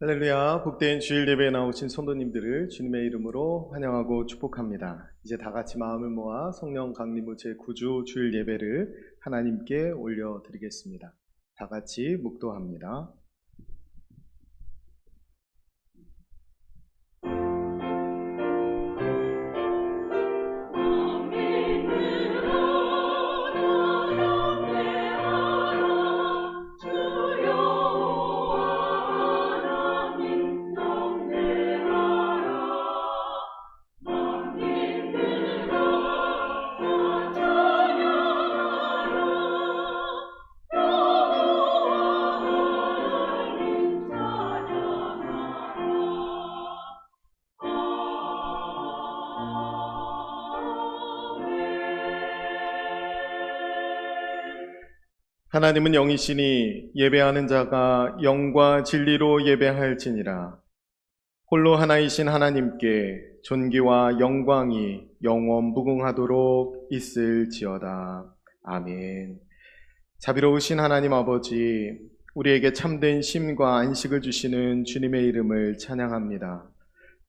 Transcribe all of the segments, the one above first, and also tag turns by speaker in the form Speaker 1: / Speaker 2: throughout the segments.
Speaker 1: 할렐루야. 복된 주일 예배에 나오신 성도님들을 주님의 이름으로 환영하고 축복합니다. 이제 다 같이 마음을 모아 성령 강림의 제9주 주일 예배를 하나님께 올려드리겠습니다. 다 같이 묵도합니다. 하나님은 영이시니 예배하는 자가 영과 진리로 예배할지니라. 홀로 하나이신 하나님께 존귀와 영광이 영원 무궁하도록 있을지어다. 아멘. 자비로우신 하나님 아버지, 우리에게 참된 쉼과 안식을 주시는 주님의 이름을 찬양합니다.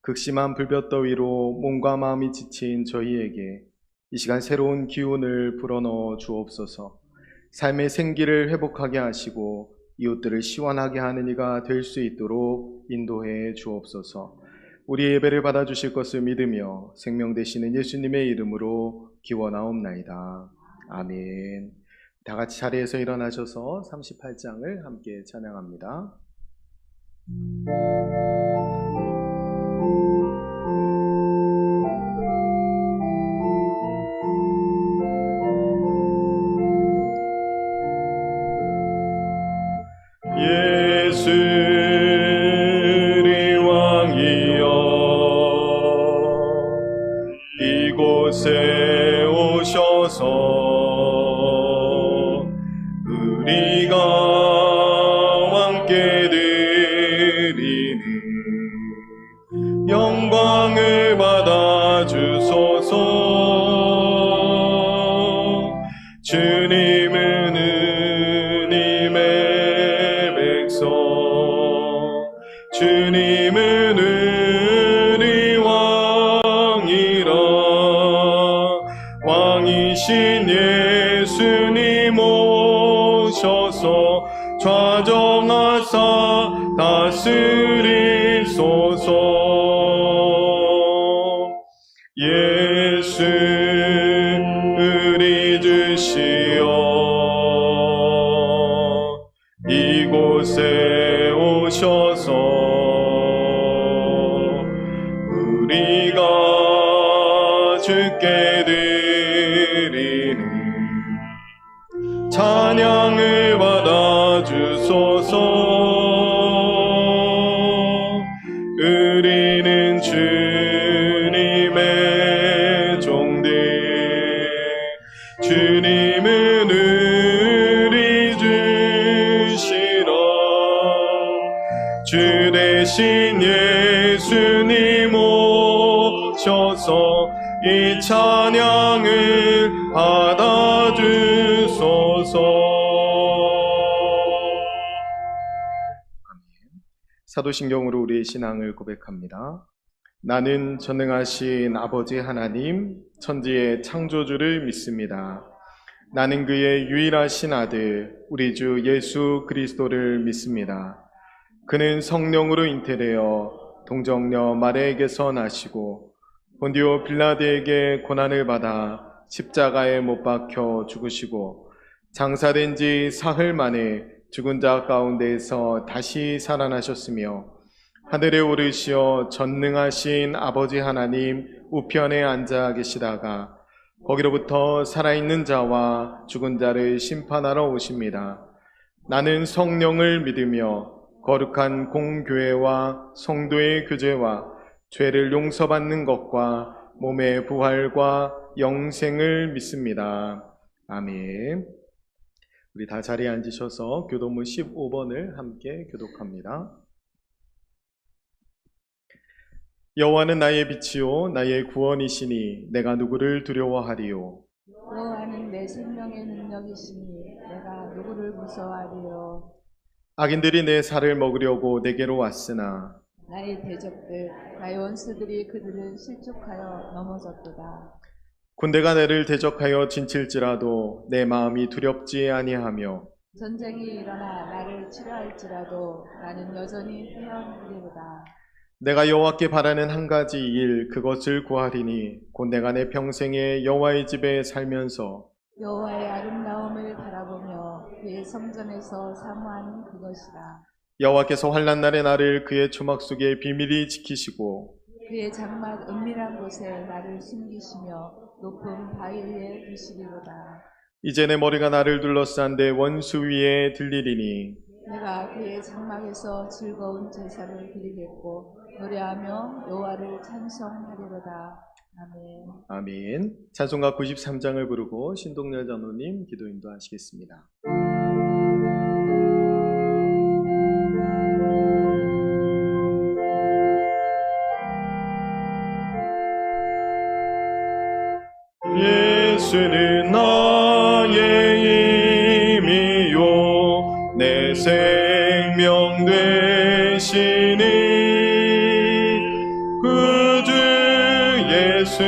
Speaker 1: 극심한 불볕더위로 몸과 마음이 지친 저희에게 이 시간 새로운 기운을 불어넣어 주옵소서. 삶의 생기를 회복하게 하시고 이웃들을 시원하게 하는 이가 될 수 있도록 인도해 주옵소서. 우리의 예배를 받아주실 것을 믿으며 생명 되시는 예수님의 이름으로 기원하옵나이다. 아멘. 다 같이 자리에서 일어나셔서 38장을 함께 찬양합니다. 예수의 왕이여 이곳에 오셔서 우리가 왕께 드리는 영광을 받아 주소서. 주님은 은임의 백성, 주님은 은의 왕이라. 왕이신 예수님 오셔서 좌정하사 다스리소서. 예수 우리 주시여, 이곳에 오셔서 우리가 주께 드리는 찬양을 받아 주소서. 우리는 주님의 종들, 주님은 우리 주시라. 주 대신 예수님 오셔서 이 찬양을 받아 주소서. 사도신경으로 우리의 신앙을 고백합니다. 나는 전능하신 아버지 하나님, 천지의 창조주를 믿습니다. 나는 그의 유일하신 아들, 우리 주 예수 그리스도를 믿습니다. 그는 성령으로 잉태되어 동정녀 마리아에게서 나시고 본디오 빌라드에게 고난을 받아 십자가에 못 박혀 죽으시고 장사된 지 사흘 만에 죽은 자 가운데에서 다시 살아나셨으며 하늘에 오르시어 전능하신 아버지 하나님 우편에 앉아 계시다가 거기로부터 살아있는 자와 죽은 자를 심판하러 오십니다. 나는 성령을 믿으며 거룩한 공교회와 성도의 교제와 죄를 용서받는 것과 몸의 부활과 영생을 믿습니다. 아멘. 우리 다 자리에 앉으셔서 교도문 15번을 함께 교독합니다. 여호와는 나의 빛이요 나의 구원이시니 내가 누구를 두려워하리요.
Speaker 2: 여호와는 내 생명의 능력이시니 내가 누구를 무서워하리요.
Speaker 1: 악인들이 내 살을 먹으려고 내게로 왔으나
Speaker 2: 나의 대적들 나의 원수들이 그들을 실족하여 넘어졌도다.
Speaker 1: 군대가 내를 대적하여 진칠지라도 내 마음이 두렵지 아니하며
Speaker 2: 전쟁이 일어나 나를 치료할지라도 나는 여전히 회원이리로다.
Speaker 1: 내가 여호와께 바라는 한 가지 일 그것을 구하리니 곧 내가 내 평생에 여호와의 집에 살면서
Speaker 2: 여호와의 아름다움을 바라보며 그의 성전에서 사모하는 그것이라.
Speaker 1: 여호와께서 환난 날에 나를 그의 주막 속에 비밀히 지키시고
Speaker 2: 그의 장막 은밀한 곳에 나를 숨기시며 높은 바위 위에 두시리로다.
Speaker 1: 이제 내 머리가 나를 둘러싼 내 원수 위에 들리리니
Speaker 2: 내가 그의 장막에서 즐거운 제사를 드리겠고 노래하며 여호와를 찬송하리로다. 아멘.
Speaker 1: 아멘. 찬송가 93장을 부르고 신동열 장로님 기도 인도하시겠습니다. 예수는 나의 힘이요 내 생명 되시니 그 주 예수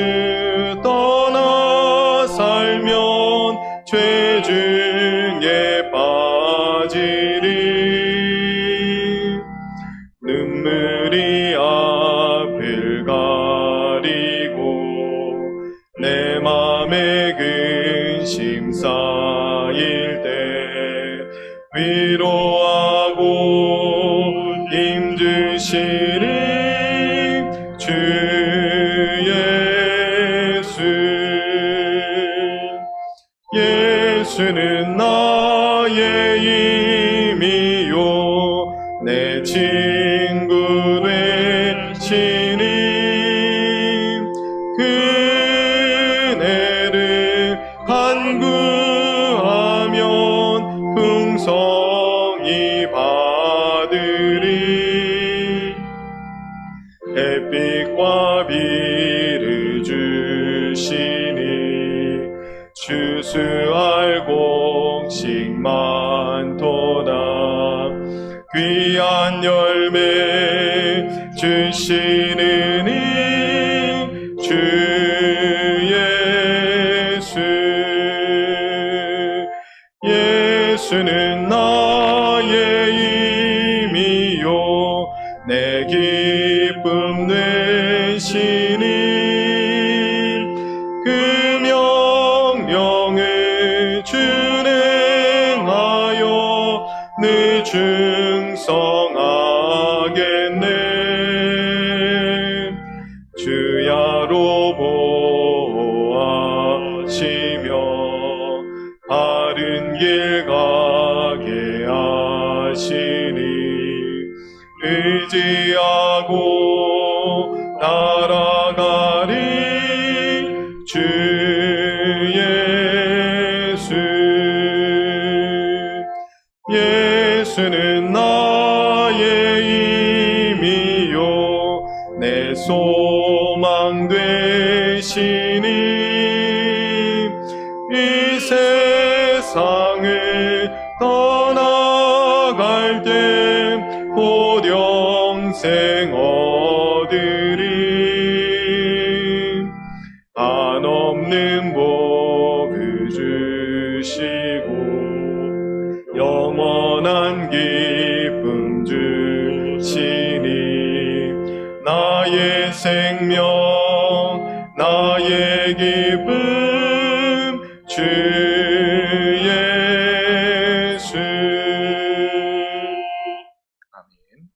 Speaker 1: 떠나 살면 죄 중에 빠지리. 눈물이 앞을 가리고 내 맘에 근심 쌓일 때 위로하고 힘주시리 주 예수. 예수는 나의 힘이요 내 친구 되시니 그네를 간구하면 풍성히 받으리. 햇빛과 비를 주시니 추수할 곡식 많도다. 귀한 열매 주시는 이 주 예수. 예수는 나의 힘이요 내 기쁨 되시니 그 명령을 준행하여 늘 충성하겠네. 주야로 보호하시며 바른 길 가게 하시니 의지하고 따라가리 주 예수. 예수는 나의 힘이요 내 소망 되시니 이 세상을 떠나갈 때 곧 영생 얻으리. 한없는 복을 주시고 영원한 기쁨 주시니 나의 생명 나의 기쁨 주 예수. 아멘.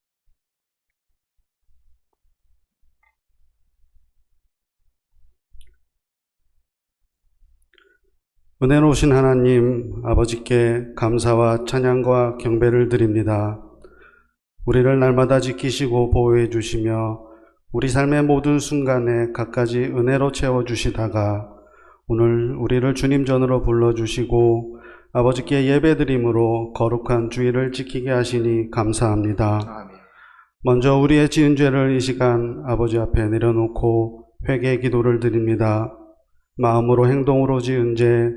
Speaker 3: 은혜로우신 하나님 아버지께 감사와 찬양과 경배를 드립니다. 우리를 날마다 지키시고 보호해 주시며 우리 삶의 모든 순간에 갖가지 은혜로 채워주시다가 오늘 우리를 주님 전으로 불러주시고 아버지께 예배드림으로 거룩한 주일을 지키게 하시니 감사합니다.
Speaker 1: 아멘.
Speaker 3: 먼저 우리의 지은 죄를 이 시간 아버지 앞에 내려놓고 회개의 기도를 드립니다. 마음으로 행동으로 지은 죄,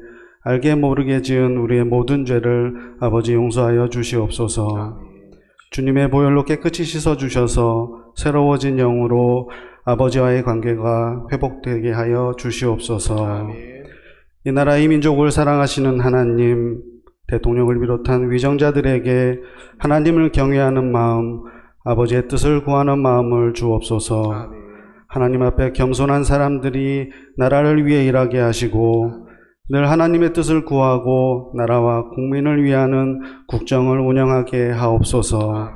Speaker 3: 알게 모르게 지은 우리의 모든 죄를 아버지 용서하여 주시옵소서.
Speaker 1: 아멘.
Speaker 3: 주님의 보혈로 깨끗이 씻어주셔서 새로워진 영으로 아버지와의 관계가 회복되게 하여 주시옵소서.
Speaker 1: 아멘.
Speaker 3: 이 나라 이 민족을 사랑하시는 하나님, 대통령을 비롯한 위정자들에게 하나님을 경외하는 마음, 아버지의 뜻을 구하는 마음을 주옵소서.
Speaker 1: 아멘.
Speaker 3: 하나님 앞에 겸손한 사람들이 나라를 위해 일하게 하시고 늘 하나님의 뜻을 구하고 나라와 국민을 위하는 국정을 운영하게 하옵소서.
Speaker 1: 아멘.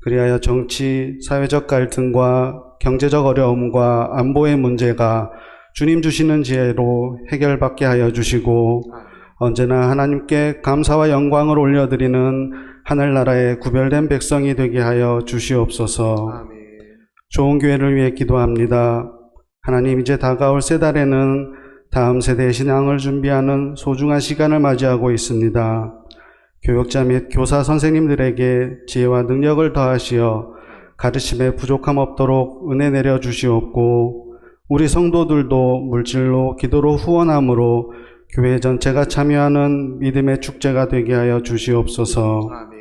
Speaker 3: 그리하여 정치, 사회적 갈등과 경제적 어려움과 안보의 문제가 주님 주시는 지혜로 해결받게 하여 주시고 언제나 하나님께 감사와 영광을 올려드리는 하늘나라의 구별된 백성이 되게 하여 주시옵소서.
Speaker 1: 아멘.
Speaker 3: 좋은 교회를 위해 기도합니다. 하나님, 이제 다가올 세 달에는 다음 세대의 신앙을 준비하는 소중한 시간을 맞이하고 있습니다. 교역자 및 교사 선생님들에게 지혜와 능력을 더하시어 가르침에 부족함 없도록 은혜 내려 주시옵고 우리 성도들도 물질로 기도로 후원함으로 교회 전체가 참여하는 믿음의 축제가 되게 하여 주시옵소서.
Speaker 1: 아멘.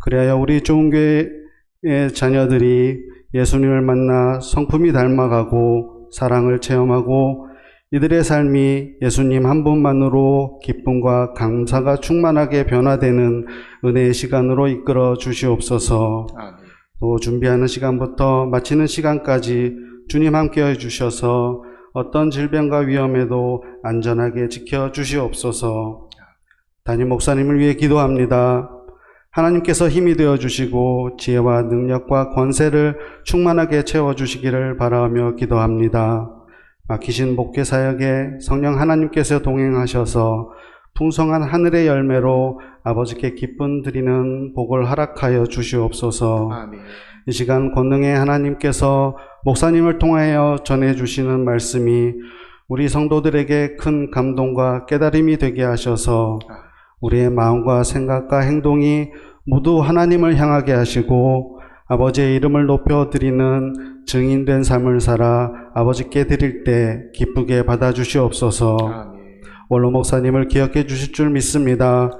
Speaker 3: 그리하여 우리 좋은 교회의 자녀들이 예수님을 만나 성품이 닮아가고 사랑을 체험하고 이들의 삶이 예수님 한 분만으로 기쁨과 감사가 충만하게 변화되는 은혜의 시간으로 이끌어 주시옵소서.
Speaker 1: 아멘.
Speaker 3: 또 준비하는 시간부터 마치는 시간까지 주님 함께해 주셔서 어떤 질병과 위험에도 안전하게 지켜 주시옵소서. 담임 목사님을 위해 기도합니다. 하나님께서 힘이 되어 주시고 지혜와 능력과 권세를 충만하게 채워 주시기를 바라며 기도합니다. 맡기신 목회 사역에 성령 하나님께서 동행하셔서 풍성한 하늘의 열매로 아버지께 기쁨 드리는 복을 허락하여 주시옵소서.
Speaker 1: 아멘.
Speaker 3: 이 시간 권능의 하나님께서 목사님을 통하여 전해주시는 말씀이 우리 성도들에게 큰 감동과 깨달음이 되게 하셔서 우리의 마음과 생각과 행동이 모두 하나님을 향하게 하시고 아버지의 이름을 높여 드리는 증인된 삶을 살아 아버지께 드릴 때 기쁘게 받아주시옵소서.
Speaker 1: 아멘.
Speaker 3: 원로 목사님을 기억해 주실 줄 믿습니다.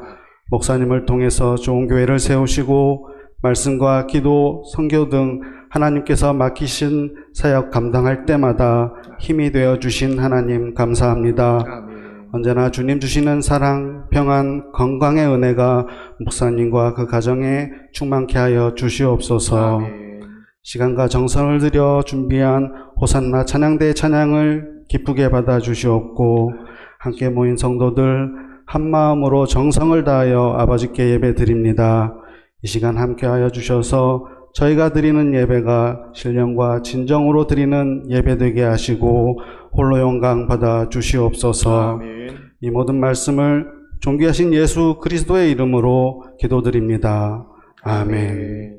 Speaker 3: 목사님을 통해서 좋은 교회를 세우시고 말씀과 기도, 선교 등 하나님께서 맡기신 사역 감당할 때마다 힘이 되어 주신 하나님 감사합니다.
Speaker 1: 아멘.
Speaker 3: 언제나 주님 주시는 사랑, 평안, 건강의 은혜가 목사님과 그 가정에 충만케 하여 주시옵소서.
Speaker 1: 아멘.
Speaker 3: 시간과 정성을 들여 준비한 호산나 찬양대 찬양을 기쁘게 받아 주시옵고 함께 모인 성도들 한 마음으로 정성을 다하여 아버지께 예배 드립니다. 이 시간 함께 하여 주셔서 저희가 드리는 예배가 신령과 진정으로 드리는 예배 되게 하시고 홀로 영광 받아 주시옵소서.
Speaker 1: 아멘.
Speaker 3: 이 모든 말씀을 존귀하신 예수 그리스도의 이름으로 기도드립니다. 아멘.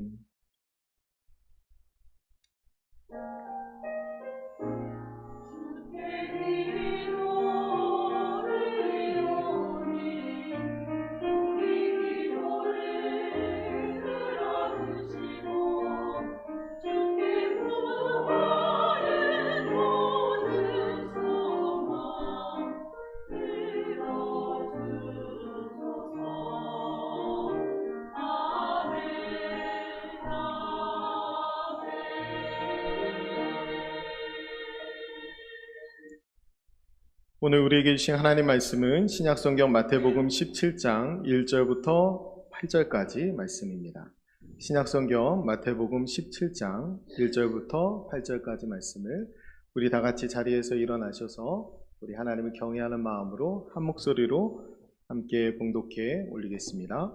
Speaker 1: 오늘 우리에게 주신 하나님 말씀은 신약성경 마태복음 17장 1절부터 8절까지 말씀입니다. 신약성경 마태복음 17장 1절부터 8절까지 말씀을 우리 다 같이 자리에서 일어나셔서 우리 하나님을 경외하는 마음으로 한 목소리로 함께 봉독해 올리겠습니다.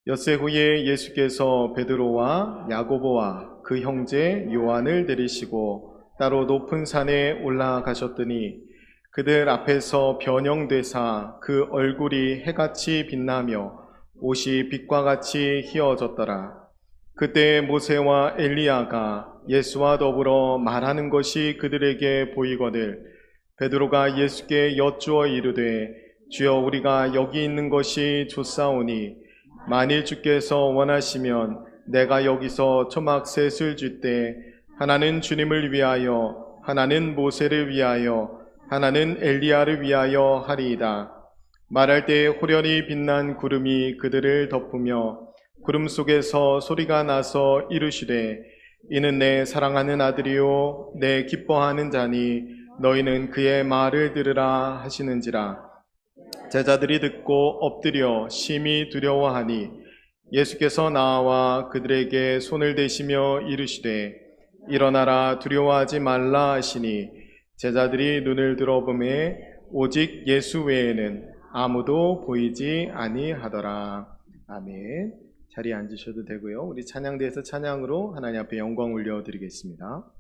Speaker 1: 엿새 후에 예수께서 베드로와 야고보와 그 형제 요한을 데리시고 따로 높은 산에 올라가셨더니 그들 앞에서 변형되사 그 얼굴이 해같이 빛나며 옷이 빛과 같이 희어졌더라. 그때 모세와 엘리야가 예수와 더불어 말하는 것이 그들에게 보이거늘 베드로가 예수께 여쭈어 이르되 주여 우리가 여기 있는 것이 좋사오니 만일 주께서 원하시면 내가 여기서 초막 셋을 쥘때 하나는 주님을 위하여 하나는 모세를 위하여 하나는 엘리야를 위하여 하리이다. 말할 때 호련히 빛난 구름이 그들을 덮으며 구름 속에서 소리가 나서 이르시되 이는 내 사랑하는 아들이요 내 기뻐하는 자니 너희는 그의 말을 들으라 하시는지라. 제자들이 듣고 엎드려 심히 두려워하니 예수께서 나와 그들에게 손을 대시며 이르시되 일어나라 두려워하지 말라 하시니 제자들이 눈을 들어보매 오직 예수 외에는 아무도 보이지 아니하더라. 아멘. 자리에 앉으셔도 되고요. 우리 찬양대에서 찬양으로 하나님 앞에 영광 올려드리겠습니다.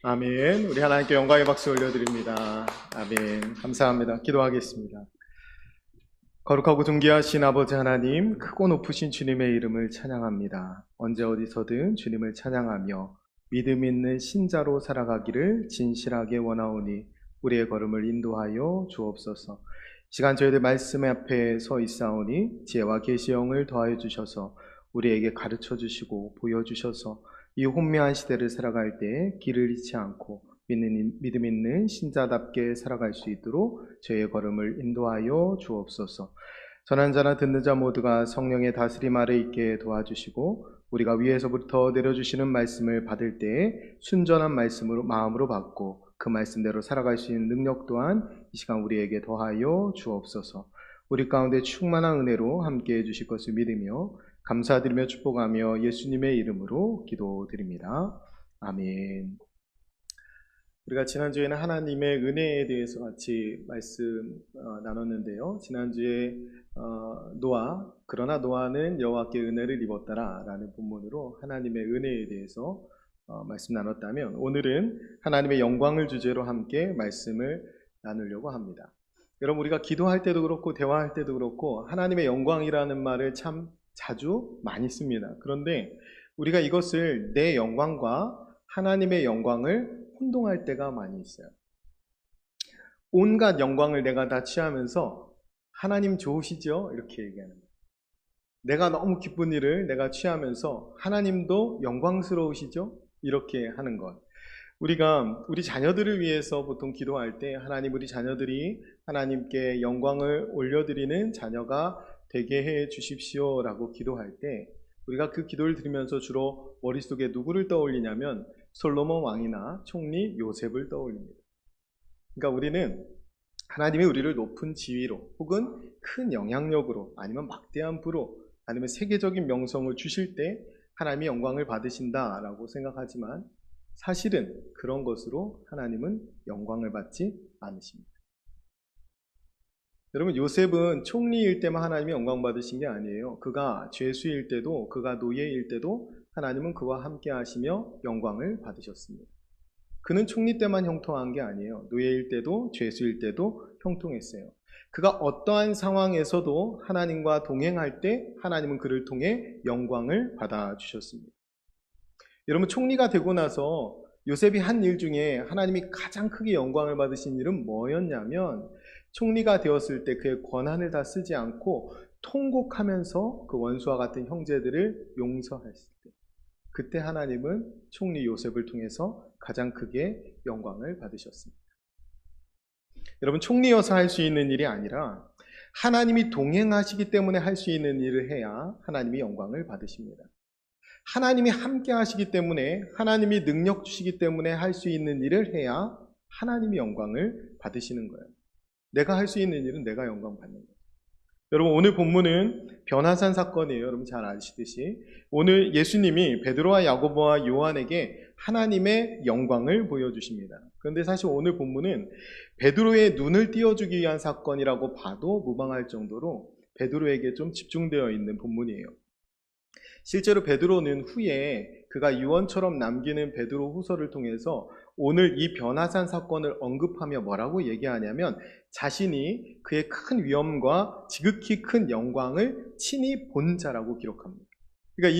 Speaker 1: 아멘. 우리 하나님께 영광의 박수 올려드립니다. 아멘. 감사합니다. 기도하겠습니다. 거룩하고 존귀하신 아버지 하나님, 크고 높으신 주님의 이름을 찬양합니다. 언제 어디서든 주님을 찬양하며 믿음 있는 신자로 살아가기를 진실하게 원하오니 우리의 걸음을 인도하여 주옵소서. 시간 저희들 말씀 앞에 서 있사오니 지혜와 계시의 영을 더하여 주셔서 우리에게 가르쳐 주시고 보여주셔서 이 혼미한 시대를 살아갈 때 길을 잃지 않고 믿음 있는 신자답게 살아갈 수 있도록 저희의 걸음을 인도하여 주옵소서. 전한 자나 듣는 자 모두가 성령의 다스림 아래 있게 도와주시고 우리가 위에서부터 내려주시는 말씀을 받을 때에 순전한 말씀으로 마음으로 받고 그 말씀대로 살아갈 수 있는 능력 또한 이 시간 우리에게 더하여 주옵소서. 우리 가운데 충만한 은혜로 함께해 주실 것을 믿으며 감사드리며 축복하며 예수님의 이름으로 기도드립니다. 아멘. 우리가 지난주에는 하나님의 은혜에 대해서 같이 말씀 나눴는데요. 지난주에 그러나 노아는 여호와께 은혜를 입었더라 라는 본문으로 하나님의 은혜에 대해서 말씀 나눴다면, 오늘은 하나님의 영광을 주제로 함께 말씀을 나누려고 합니다. 여러분, 우리가 기도할 때도 그렇고 대화할 때도 그렇고 하나님의 영광이라는 말을 참 자주 많이 씁니다. 그런데 우리가 이것을 내 영광과 하나님의 영광을 혼동할 때가 많이 있어요. 온갖 영광을 내가 다 취하면서 하나님 좋으시죠? 이렇게 얘기하는 거예요. 내가 너무 기쁜 일을 내가 취하면서 하나님도 영광스러우시죠? 이렇게 하는 것. 우리가 우리 자녀들을 위해서 보통 기도할 때 하나님, 우리 자녀들이 하나님께 영광을 올려드리는 자녀가 되게 해 주십시오 라고 기도할 때 우리가 그 기도를 드리면서 주로 머릿속에 누구를 떠올리냐면 솔로몬 왕이나 총리 요셉을 떠올립니다. 그러니까 우리는 하나님이 우리를 높은 지위로 혹은 큰 영향력으로 아니면 막대한 부로 아니면 세계적인 명성을 주실 때 하나님이 영광을 받으신다라고 생각하지만 사실은 그런 것으로 하나님은 영광을 받지 않으십니다. 여러분, 요셉은 총리일 때만 하나님이 영광 받으신 게 아니에요. 그가 죄수일 때도, 그가 노예일 때도 하나님은 그와 함께 하시며 영광을 받으셨습니다. 그는 총리 때만 형통한 게 아니에요. 노예일 때도 죄수일 때도 형통했어요. 그가 어떠한 상황에서도 하나님과 동행할 때 하나님은 그를 통해 영광을 받아주셨습니다. 여러분, 총리가 되고 나서 요셉이 한 일 중에 하나님이 가장 크게 영광을 받으신 일은 뭐였냐면, 총리가 되었을 때 그의 권한을 다 쓰지 않고 통곡하면서 그 원수와 같은 형제들을 용서했을 때, 그때 하나님은 총리 요셉을 통해서 가장 크게 영광을 받으셨습니다. 여러분, 총리여서 할 수 있는 일이 아니라 하나님이 동행하시기 때문에 할 수 있는 일을 해야 하나님이 영광을 받으십니다. 하나님이 함께 하시기 때문에, 하나님이 능력 주시기 때문에 할 수 있는 일을 해야 하나님이 영광을 받으시는 거예요. 내가 할 수 있는 일은 내가 영광 받는 거예요. 여러분, 오늘 본문은 변화산 사건이에요. 여러분 잘 아시듯이 오늘 예수님이 베드로와 야고보와 요한에게 하나님의 영광을 보여주십니다. 그런데 사실 오늘 본문은 베드로의 눈을 띄워주기 위한 사건이라고 봐도 무방할 정도로 베드로에게 좀 집중되어 있는 본문이에요. 실제로 베드로는 후에 그가 유언처럼 남기는 베드로 후서를 통해서 오늘 이 변화산 사건을 언급하며 뭐라고 얘기하냐면, 자신이 그의 큰 위엄과 지극히 큰 영광을 친히 본 자라고 기록합니다. 그러니까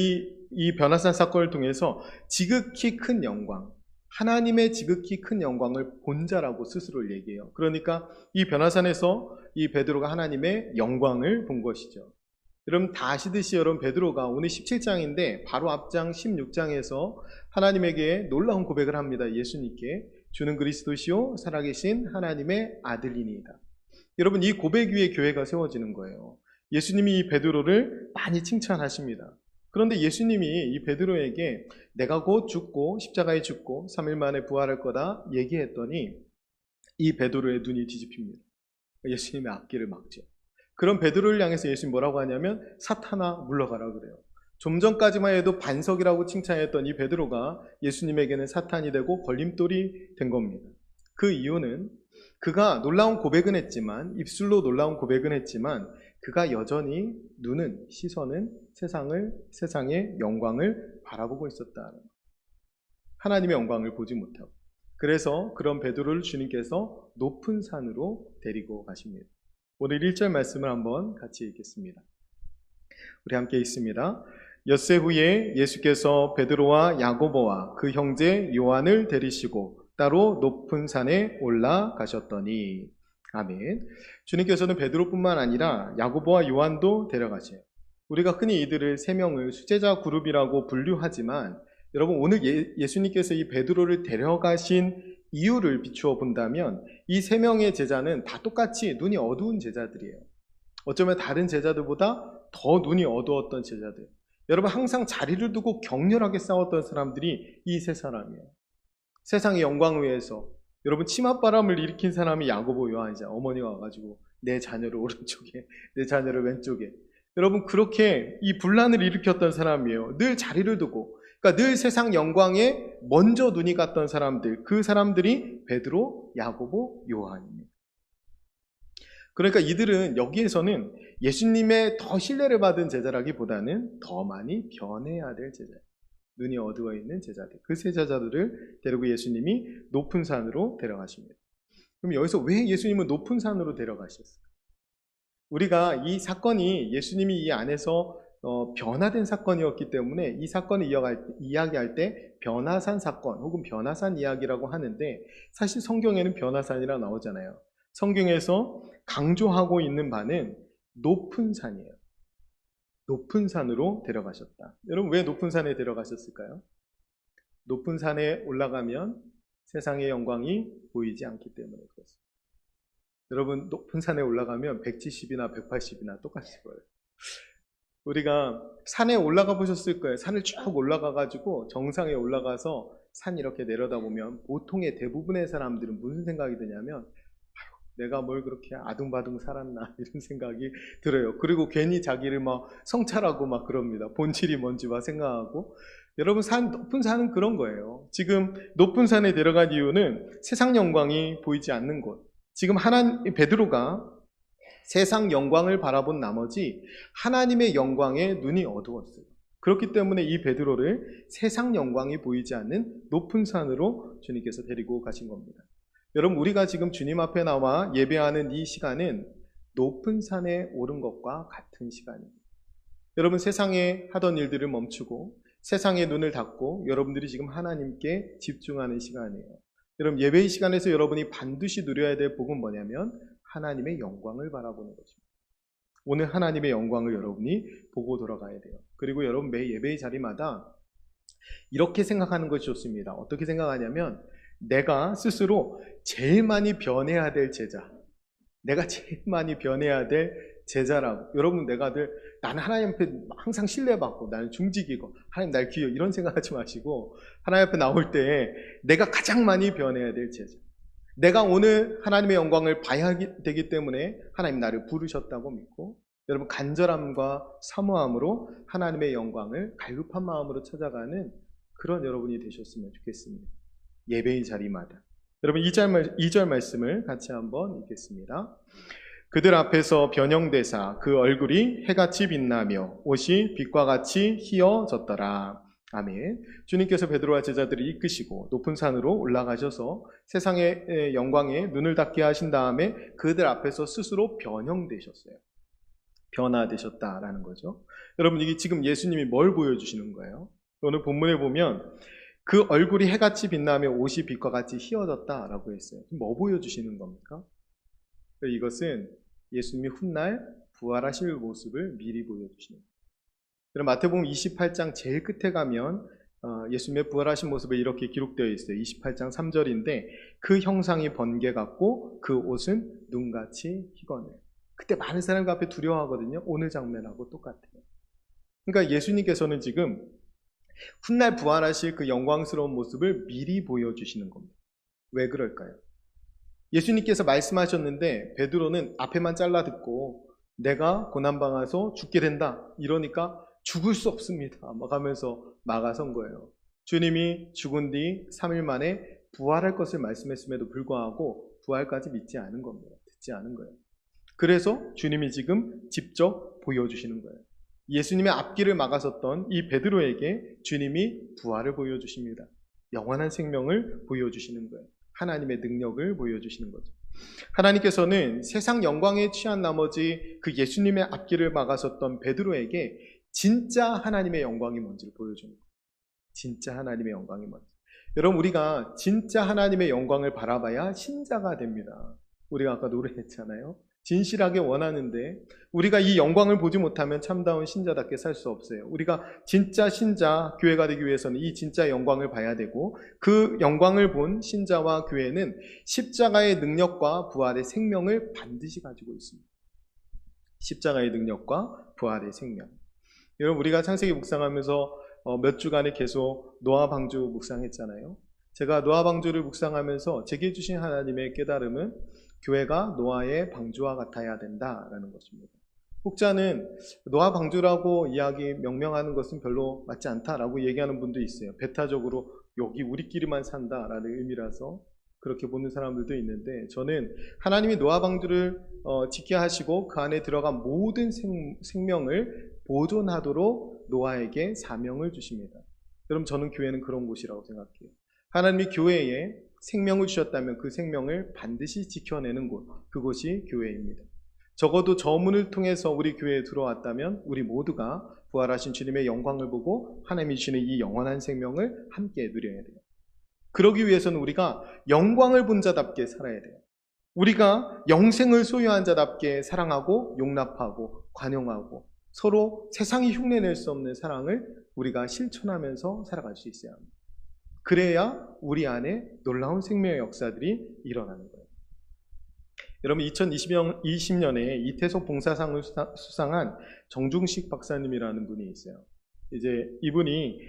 Speaker 1: 이 변화산 사건을 통해서 지극히 큰 영광, 하나님의 지극히 큰 영광을 본 자라고 스스로를 얘기해요. 그러니까 이 변화산에서 이 베드로가 하나님의 영광을 본 것이죠. 여러분 다 아시듯이 여러분 베드로가 오늘 17장인데 바로 앞장 16장에서 하나님에게 놀라운 고백을 합니다. 예수님께 주는 그리스도시요 살아계신 하나님의 아들이니이다. 여러분 이 고백 위에 교회가 세워지는 거예요. 예수님이 이 베드로를 많이 칭찬하십니다. 그런데 예수님이 이 베드로에게 내가 곧 죽고 십자가에 죽고 3일 만에 부활할 거다 얘기했더니 이 베드로의 눈이 뒤집힙니다. 예수님의 앞길을 막죠. 그런 베드로를 향해서 예수님 뭐라고 하냐면 사탄아 물러가라 그래요. 좀 전까지만 해도 반석이라고 칭찬했던 이 베드로가 예수님에게는 사탄이 되고 걸림돌이 된 겁니다. 그 이유는 그가 놀라운 고백은 했지만, 입술로 놀라운 고백은 했지만, 그가 여전히 눈은, 시선은 세상의 영광을 바라보고 있었다. 하나님의 영광을 보지 못하고. 그래서 그런 베드로를 주님께서 높은 산으로 데리고 가십니다. 오늘 1절 말씀을 한번 같이 읽겠습니다. 우리 함께 읽습니다. 엿새 후에 예수께서 베드로와 야고보와 그 형제 요한을 데리시고 따로 높은 산에 올라가셨더니. 아멘. 주님께서는 베드로뿐만 아니라 야고보와 요한도 데려가세요. 우리가 흔히 이들을 세 명을 수제자 그룹이라고 분류하지만, 여러분 오늘 예수님께서 이 베드로를 데려가신 이유를 비추어 본다면 이 세 명의 제자는 다 똑같이 눈이 어두운 제자들이에요. 어쩌면 다른 제자들보다 더 눈이 어두웠던 제자들. 여러분 항상 자리를 두고 격렬하게 싸웠던 사람들이 이 세 사람이에요. 세상의 영광을 위해서 여러분 치맛바람을 일으킨 사람이 야고보 요한이자 어머니가 와가지고 내 자녀를 오른쪽에 내 자녀를 왼쪽에, 여러분 그렇게 이 분란을 일으켰던 사람이에요. 늘 자리를 두고, 그러니까 늘 세상 영광에 먼저 눈이 갔던 사람들, 그 사람들이 베드로, 야고보, 요한입니다. 그러니까 이들은 여기에서는 예수님의 더 신뢰를 받은 제자라기보다는 더 많이 변해야 될 제자예요. 눈이 어두워 있는 제자들, 그 세 제자들을 데리고 예수님이 높은 산으로 데려가십니다. 그럼 여기서 왜 예수님은 높은 산으로 데려가셨을까요? 우리가 이 사건이 예수님이 이 안에서 변화된 사건이었기 때문에 이 사건을 이야기할 때 변화산 사건 혹은 변화산 이야기라고 하는데, 사실 성경에는 변화산이라 나오잖아요. 성경에서 강조하고 있는 바는 높은 산이에요. 높은 산으로 데려가셨다. 여러분 왜 높은 산에 데려가셨을까요? 높은 산에 올라가면 세상의 영광이 보이지 않기 때문에 그렇습니다. 여러분 높은 산에 올라가면 170이나 180이나 똑같을 거예요. 우리가 산에 올라가 보셨을 거예요. 산을 쭉 올라가가지고 정상에 올라가서 산 이렇게 내려다보면 보통의 대부분의 사람들은 무슨 생각이 드냐면 내가 뭘 그렇게 아둥바둥 살았나 이런 생각이 들어요. 그리고 괜히 자기를 막 성찰하고 막 그럽니다. 본질이 뭔지 막 생각하고. 여러분 높은 산은 그런 거예요. 지금 높은 산에 데려간 이유는 세상 영광이 보이지 않는 곳. 지금 베드로가 세상 영광을 바라본 나머지 하나님의 영광에 눈이 어두웠어요. 그렇기 때문에 이 베드로를 세상 영광이 보이지 않는 높은 산으로 주님께서 데리고 가신 겁니다. 여러분 우리가 지금 주님 앞에 나와 예배하는 이 시간은 높은 산에 오른 것과 같은 시간입니다. 여러분 세상에 하던 일들을 멈추고 세상의 눈을 닫고 여러분들이 지금 하나님께 집중하는 시간이에요. 여러분 예배의 시간에서 여러분이 반드시 누려야 될 복은 뭐냐면 하나님의 영광을 바라보는 것입니다. 오늘 하나님의 영광을 여러분이 보고 돌아가야 돼요. 그리고 여러분 매 예배의 자리마다 이렇게 생각하는 것이 좋습니다. 어떻게 생각하냐면 내가 스스로 제일 많이 변해야 될 제자, 내가 제일 많이 변해야 될 제자라고. 여러분 나는 하나님 앞에 항상 신뢰받고 나는 중직이고 하나님 날 귀여 이런 생각하지 마시고 하나님 앞에 나올 때 내가 가장 많이 변해야 될 제자, 내가 오늘 하나님의 영광을 봐야 되기 때문에 하나님 나를 부르셨다고 믿고 여러분 간절함과 사모함으로 하나님의 영광을 갈급한 마음으로 찾아가는 그런 여러분이 되셨으면 좋겠습니다. 예배의 자리마다. 여러분 2절 말씀을 같이 한번 읽겠습니다. 그들 앞에서 변형되사 그 얼굴이 해같이 빛나며 옷이 빛과 같이 희어졌더라. 아멘. 주님께서 베드로와 제자들을 이끄시고 높은 산으로 올라가셔서 세상의 영광에 눈을 닫게 하신 다음에 그들 앞에서 스스로 변형되셨어요. 변화되셨다라는 거죠. 여러분 이게 지금 예수님이 뭘 보여주시는 거예요? 오늘 본문에 보면 그 얼굴이 해같이 빛나며 옷이 빛과 같이 희어졌다라고 했어요. 뭐 보여주시는 겁니까? 이것은 예수님이 훗날 부활하실 모습을 미리 보여주시는 거예요. 여러분 마태복음 28장 제일 끝에 가면 예수님의 부활하신 모습이 이렇게 기록되어 있어요. 28장 3절인데 그 형상이 번개 같고 그 옷은 눈같이 희건해요. 그때 많은 사람들 앞에 두려워하거든요. 오늘 장면하고 똑같아요. 그러니까 예수님께서는 지금 훗날 부활하실 그 영광스러운 모습을 미리 보여주시는 겁니다. 왜 그럴까요? 예수님께서 말씀하셨는데 베드로는 앞에만 잘라 듣고 내가 고난당해서 죽게 된다 이러니까 죽을 수 없습니다 막 하면서 막아선 거예요. 주님이 죽은 뒤 3일 만에 부활할 것을 말씀했음에도 불구하고 부활까지 믿지 않은 겁니다. 듣지 않은 거예요. 그래서 주님이 지금 직접 보여주시는 거예요. 예수님의 앞길을 막아섰던 이 베드로에게 주님이 부활을 보여주십니다. 영원한 생명을 보여주시는 거예요. 하나님의 능력을 보여주시는 거죠. 하나님께서는 세상 영광에 취한 나머지 그 예수님의 앞길을 막아섰던 베드로에게 진짜 하나님의 영광이 뭔지를 보여주는 거예요. 진짜 하나님의 영광이 뭔지. 여러분, 우리가 진짜 하나님의 영광을 바라봐야 신자가 됩니다. 우리가 아까 노래했잖아요. 진실하게 원하는데 우리가 이 영광을 보지 못하면 참다운 신자답게 살 수 없어요. 우리가 진짜 신자, 교회가 되기 위해서는 이 진짜 영광을 봐야 되고 그 영광을 본 신자와 교회는 십자가의 능력과 부활의 생명을 반드시 가지고 있습니다. 십자가의 능력과 부활의 생명. 여러분, 우리가 창세기 묵상하면서 몇 주간에 계속 노아 방주 묵상했잖아요. 제가 노아 방주를 묵상하면서 제게 주신 하나님의 깨달음은 교회가 노아의 방주와 같아야 된다라는 것입니다. 혹자는 노아 방주라고 명명하는 것은 별로 맞지 않다라고 얘기하는 분도 있어요. 배타적으로 여기 우리끼리만 산다라는 의미라서 그렇게 보는 사람들도 있는데, 저는 하나님이 노아 방주를 지켜야 하시고 그 안에 들어간 모든 생명을 보존하도록 노아에게 사명을 주십니다. 여러분, 저는 교회는 그런 곳이라고 생각해요. 하나님이 교회에 생명을 주셨다면 그 생명을 반드시 지켜내는 곳, 그곳이 교회입니다. 적어도 저 문을 통해서 우리 교회에 들어왔다면 우리 모두가 부활하신 주님의 영광을 보고 하나님이 주시는 이 영원한 생명을 함께 누려야 돼요. 그러기 위해서는 우리가 영광을 본 자답게 살아야 돼요. 우리가 영생을 소유한 자답게 사랑하고 용납하고 관용하고 서로 세상이 흉내낼 수 없는 사랑을 우리가 실천하면서 살아갈 수 있어야 합니다. 그래야 우리 안에 놀라운 생명의 역사들이 일어나는 거예요. 여러분, 2020년에 이태석 봉사상을 수상한 정중식 박사님이라는 분이 있어요. 이제 이분이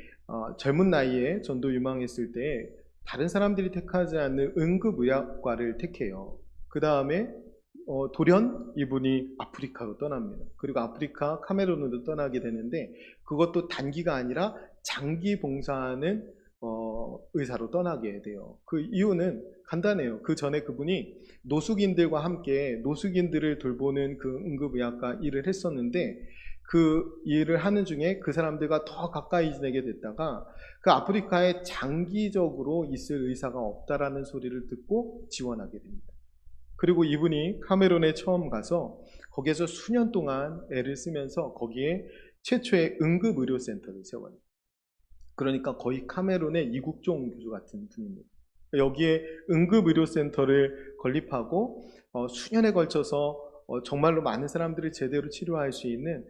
Speaker 1: 젊은 나이에 전도 유망했을 때 다른 사람들이 택하지 않는 응급의학과를 택해요. 그 다음에 돌연 이분이 아프리카로 떠납니다. 그리고 아프리카 카메룬으로 떠나게 되는데 그것도 단기가 아니라 장기 봉사하는 의사로 떠나게 돼요. 그 이유는 간단해요. 그 전에 그분이 노숙인들과 함께 노숙인들을 돌보는 그 응급의학과 일을 했었는데 그 일을 하는 중에 그 사람들과 더 가까이 지내게 됐다가 그 아프리카에 장기적으로 있을 의사가 없다라는 소리를 듣고 지원하게 됩니다. 그리고 이분이 카메룬에 처음 가서 거기에서 수년 동안 애를 쓰면서 거기에 최초의 응급의료센터를 세워요. 그러니까 거의 카메룬의 이국종 교주 같은 분입니다. 여기에 응급의료센터를 건립하고 수년에 걸쳐서 정말로 많은 사람들을 제대로 치료할 수 있는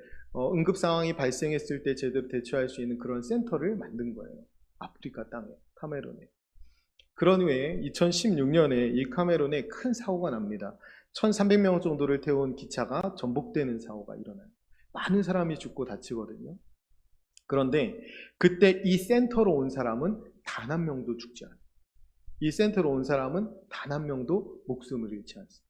Speaker 1: 응급 상황이 발생했을 때 제대로 대처할 수 있는 그런 센터를 만든 거예요. 아프리카 땅에, 카메룬에. 그런 후에 2016년에 이 카메룬에 큰 사고가 납니다. 1,300명 정도를 태운 기차가 전복되는 사고가 일어나요. 많은 사람이 죽고 다치거든요. 그런데 그때 이 센터로 온 사람은 단 한 명도 죽지 않아요. 이 센터로 온 사람은 단 한 명도 목숨을 잃지 않습니다.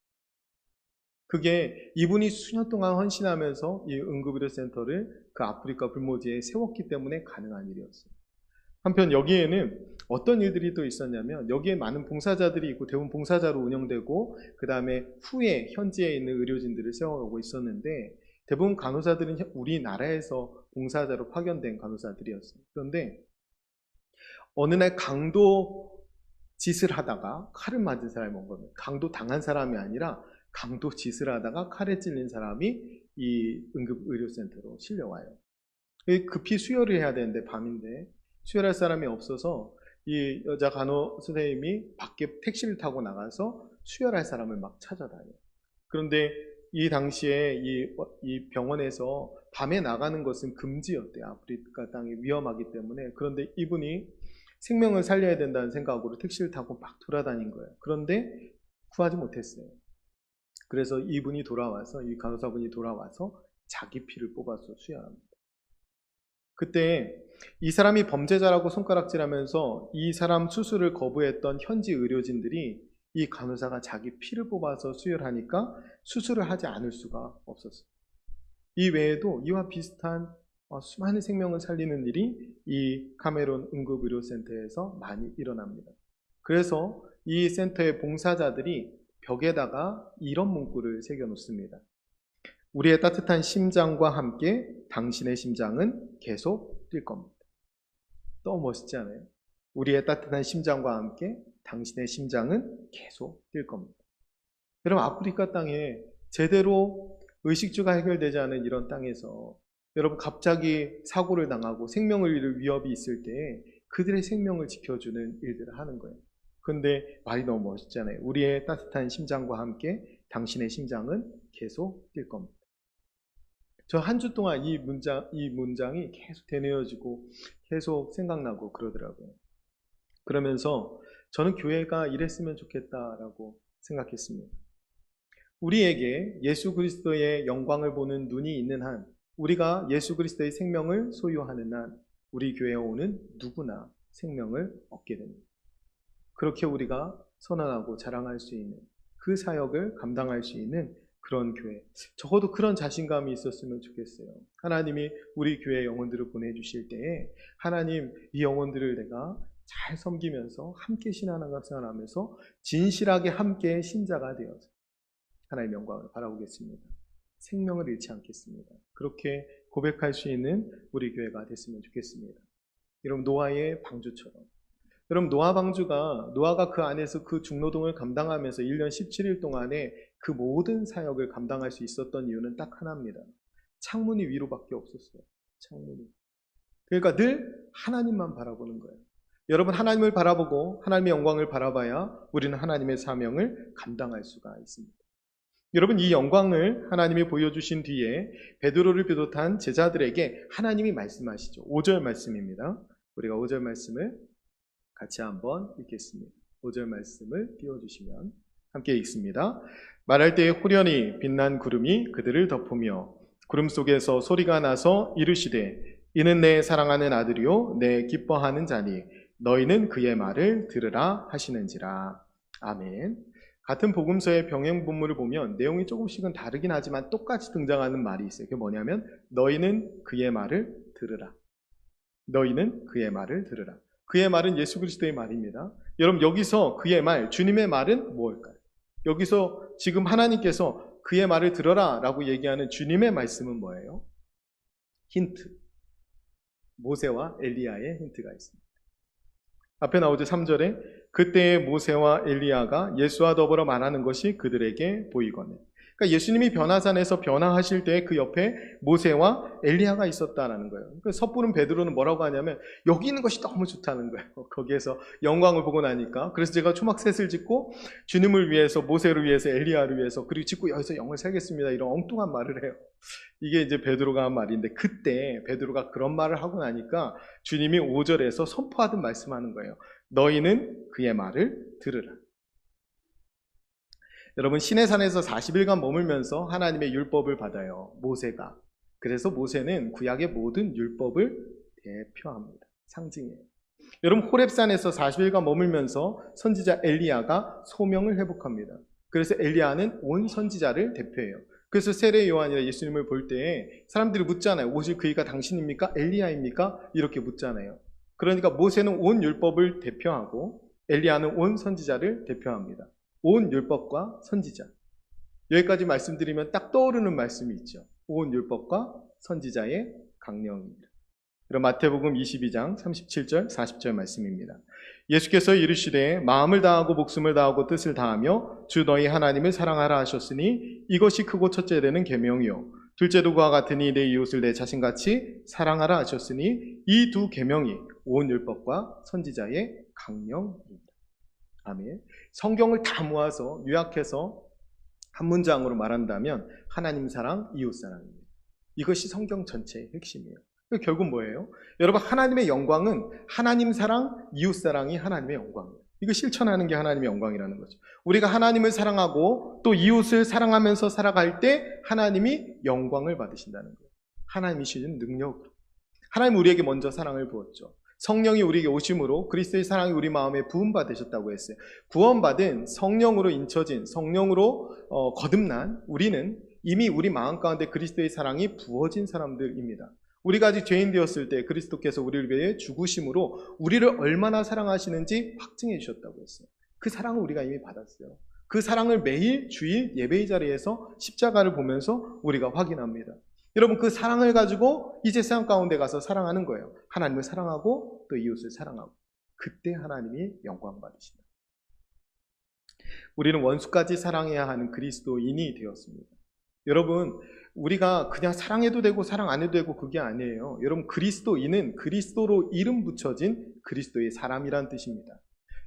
Speaker 1: 그게 이분이 수년 동안 헌신하면서 이 응급의료센터를 그 아프리카 불모지에 세웠기 때문에 가능한 일이었어요. 한편 여기에는 어떤 일들이 또 있었냐면 여기에 많은 봉사자들이 있고 대부분 봉사자로 운영되고 그 다음에 후에 현지에 있는 의료진들을 세워가고 있었는데 대부분 간호사들은 우리나라에서 봉사자로 파견된 간호사들이었어요. 그런데 어느 날 강도 짓을 하다가 칼을 맞은 사람이 온 겁니다. 강도 당한 사람이 아니라 강도 짓을 하다가 칼에 찔린 사람이 이 응급의료센터로 실려와요. 급히 수혈을 해야 되는데 밤인데 수혈할 사람이 없어서 이 여자 간호 선생님이 밖에 택시를 타고 나가서 수혈할 사람을 막 찾아다녀요. 그런데 이 당시에 이 병원에서 밤에 나가는 것은 금지였대요. 아프리카 땅이 위험하기 때문에. 그런데 이분이 생명을 살려야 된다는 생각으로 택시를 타고 막 돌아다닌 거예요. 그런데 구하지 못했어요. 그래서 이분이 돌아와서, 이 간호사분이 돌아와서 자기 피를 뽑아서 수혈합니다. 그때 이 사람이 범죄자라고 손가락질하면서 이 사람 수술을 거부했던 현지 의료진들이 이 간호사가 자기 피를 뽑아서 수혈하니까 수술을 하지 않을 수가 없었어요. 이 외에도 이와 비슷한 수많은 생명을 살리는 일이 이 카메론 응급의료센터에서 많이 일어납니다. 그래서 이 센터의 봉사자들이 벽에다가 이런 문구를 새겨놓습니다. 우리의 따뜻한 심장과 함께 당신의 심장은 계속 뛸 겁니다. 너무 멋있지 않아요? 우리의 따뜻한 심장과 함께 당신의 심장은 계속 뛸 겁니다. 여러분, 아프리카 땅에 제대로 의식주가 해결되지 않은 이런 땅에서 여러분 갑자기 사고를 당하고 생명을 잃을 위협이 있을 때 그들의 생명을 지켜주는 일들을 하는 거예요. 그런데 말이 너무 멋있잖아요. 우리의 따뜻한 심장과 함께 당신의 심장은 계속 뛸 겁니다. 저 한 주 동안 이 문장이 계속 되뇌어지고 계속 생각나고 그러더라고요. 그러면서 저는 교회가 이랬으면 좋겠다라고 생각했습니다. 우리에게 예수 그리스도의 영광을 보는 눈이 있는 한, 우리가 예수 그리스도의 생명을 소유하는 한 우리 교회에 오는 누구나 생명을 얻게 됩니다. 그렇게 우리가 선언하고 자랑할 수 있는 그 사역을 감당할 수 있는 그런 교회, 적어도 그런 자신감이 있었으면 좋겠어요. 하나님이 우리 교회 영혼들을 보내주실 때에 하나님, 이 영혼들을 내가 잘 섬기면서 함께 신앙생활 하면서 진실하게 함께 신자가 되어서 하나님의 영광을 바라보겠습니다. 생명을 잃지 않겠습니다. 그렇게 고백할 수 있는 우리 교회가 됐으면 좋겠습니다. 여러분, 노아의 방주처럼, 여러분, 노아가 그 안에서 그 중노동을 감당하면서 1년 17일 동안에 그 모든 사역을 감당할 수 있었던 이유는 딱 하나입니다. 창문이 위로밖에 없었어요. 창문이. 그러니까 늘 하나님만 바라보는 거예요. 여러분, 하나님을 바라보고 하나님의 영광을 바라봐야 우리는 하나님의 사명을 감당할 수가 있습니다. 여러분, 이 영광을 하나님이 보여주신 뒤에 베드로를 비롯한 제자들에게 하나님이 말씀하시죠. 5절 말씀입니다. 우리가 5절 말씀을 같이 한번 읽겠습니다. 5절 말씀을 띄워주시면 함께 읽습니다. 말할 때에 호련히 빛난 구름이 그들을 덮으며 구름 속에서 소리가 나서 이르시되 이는 내 사랑하는 아들이요 내 기뻐하는 자니 너희는 그의 말을 들으라 하시는지라. 아멘. 같은 복음서의 병행 본문을 보면 내용이 조금씩은 다르긴 하지만 똑같이 등장하는 말이 있어요. 그게 뭐냐면 너희는 그의 말을 들으라. 너희는 그의 말을 들으라. 그의 말은 예수 그리스도의 말입니다. 여러분, 여기서 그의 말, 주님의 말은 무엇일까요? 여기서 지금 하나님께서 그의 말을 들어라 라고 얘기하는 주님의 말씀은 뭐예요? 힌트. 모세와 엘리야의 힌트가 있습니다. 앞에 나오죠. 3절에 그때의 모세와 엘리야가 예수와 더불어 말하는 것이 그들에게 보이거늘. 그러니까 예수님이 변화산에서 변화하실 때 그 옆에 모세와 엘리야가 있었다라는 거예요. 그러니까 섣부른 베드로는 뭐라고 하냐면 여기 있는 것이 너무 좋다는 거예요. 거기에서 영광을 보고 나니까. 그래서 제가 초막셋을 짓고 주님을 위해서, 모세를 위해서, 엘리야를 위해서, 그리고 짓고 여기서 영을 살겠습니다. 이런 엉뚱한 말을 해요. 이게 이제 베드로가 한 말인데, 그때 베드로가 그런 말을 하고 나니까 주님이 5절에서 선포하듯 말씀하는 거예요. 너희는 그의 말을 들으라. 여러분, 시내산에서 40일간 머물면서 하나님의 율법을 받아요. 모세가. 그래서 모세는 구약의 모든 율법을 대표합니다. 상징이에요. 여러분, 호렙산에서 40일간 머물면서 선지자 엘리야가 소명을 회복합니다. 그래서 엘리야는 온 선지자를 대표해요. 그래서 세례 요한이나 예수님을 볼 때 사람들이 묻잖아요. 오직 그이가 당신입니까? 엘리야입니까? 이렇게 묻잖아요. 그러니까 모세는 온 율법을 대표하고 엘리야는 온 선지자를 대표합니다. 온 율법과 선지자. 여기까지 말씀드리면 딱 떠오르는 말씀이 있죠. 온 율법과 선지자의 강령입니다. 그럼 마태복음 22장 37절 40절 말씀입니다. 예수께서 이르시되 마음을 다하고 목숨을 다하고 뜻을 다하며 주 너희 하나님을 사랑하라 하셨으니 이것이 크고 첫째 되는 계명이요 둘째도 그와 같으니 내 이웃을 내 자신같이 사랑하라 하셨으니 이 두 계명이 온 율법과 선지자의 강령입니다. 아멘. 성경을 다 모아서 요약해서 한 문장으로 말한다면 하나님 사랑, 이웃 사랑입니다. 이것이 성경 전체의 핵심이에요. 결국 뭐예요? 여러분, 하나님의 영광은 하나님 사랑, 이웃 사랑이 하나님의 영광이에요. 이거 실천하는 게 하나님의 영광이라는 거죠. 우리가 하나님을 사랑하고 또 이웃을 사랑하면서 살아갈 때 하나님이 영광을 받으신다는 거예요. 하나님이 주신 능력으로. 하나님 우리에게 먼저 사랑을 부었죠. 성령이 우리에게 오심으로 그리스도의 사랑이 우리 마음에 부음받으셨다고 했어요. 구원받은 성령으로 인쳐진, 성령으로 거듭난 우리는 이미 우리 마음 가운데 그리스도의 사랑이 부어진 사람들입니다. 우리가 아직 죄인 되었을 때 그리스도께서 우리를 위해 죽으심으로 우리를 얼마나 사랑하시는지 확증해 주셨다고 했어요. 그 사랑을 우리가 이미 받았어요. 그 사랑을 매일 주일 예배의 자리에서 십자가를 보면서 우리가 확인합니다. 여러분, 그 사랑을 가지고 이제 세상 가운데 가서 사랑하는 거예요. 하나님을 사랑하고 또 이웃을 사랑하고. 그때 하나님이 영광 받으신다. 우리는 원수까지 사랑해야 하는 그리스도인이 되었습니다. 여러분, 우리가 그냥 사랑해도 되고 사랑 안 해도 되고 그게 아니에요. 여러분, 그리스도인은 그리스도로 이름 붙여진 그리스도의 사람이란 뜻입니다.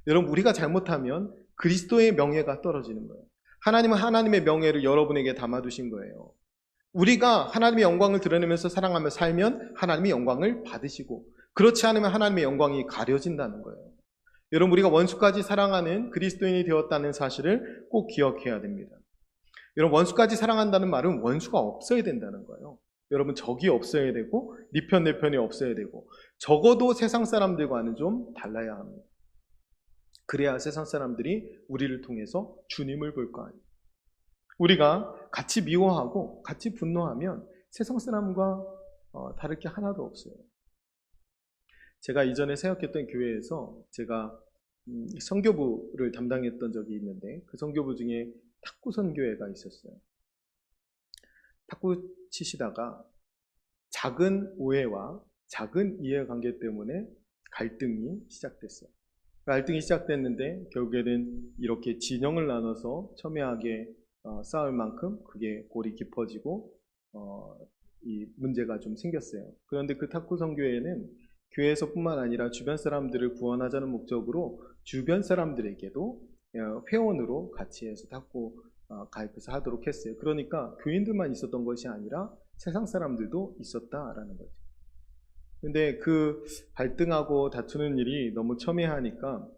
Speaker 1: 여러분, 우리가 잘못하면 그리스도의 명예가 떨어지는 거예요. 하나님은 하나님의 명예를 여러분에게 담아두신 거예요. 우리가 하나님의 영광을 드러내면서 사랑하며 살면 하나님의 영광을 받으시고, 그렇지 않으면 하나님의 영광이 가려진다는 거예요. 여러분, 우리가 원수까지 사랑하는 그리스도인이 되었다는 사실을 꼭 기억해야 됩니다. 여러분, 원수까지 사랑한다는 말은 원수가 없어야 된다는 거예요. 여러분, 적이 없어야 되고 네 편 내 편이 없어야 되고, 적어도 세상 사람들과는 좀 달라야 합니다. 그래야 세상 사람들이 우리를 통해서 주님을 볼 거 아니에요. 우리가 같이 미워하고 같이 분노하면 세상 사람과 다를 게 하나도 없어요. 제가 이전에 생각했던 교회에서 제가 선교부를 담당했던 적이 있는데, 그 선교부 중에 탁구 선교회가 있었어요. 탁구 치시다가 작은 오해와 작은 이해관계 때문에 갈등이 시작됐어요. 갈등이 시작됐는데 결국에는 이렇게 진영을 나눠서 첨예하게 싸울 만큼 그게 골이 깊어지고 이 문제가 좀 생겼어요. 그런데 그 탁구 선교회는 교회에서뿐만 아니라 주변 사람들을 구원하자는 목적으로 주변 사람들에게도 회원으로 같이 해서 탁구 가입해서 하도록 했어요. 그러니까 교인들만 있었던 것이 아니라 세상 사람들도 있었다라는 거죠. 근데 그 갈등하고 다투는 일이 너무 첨예하니까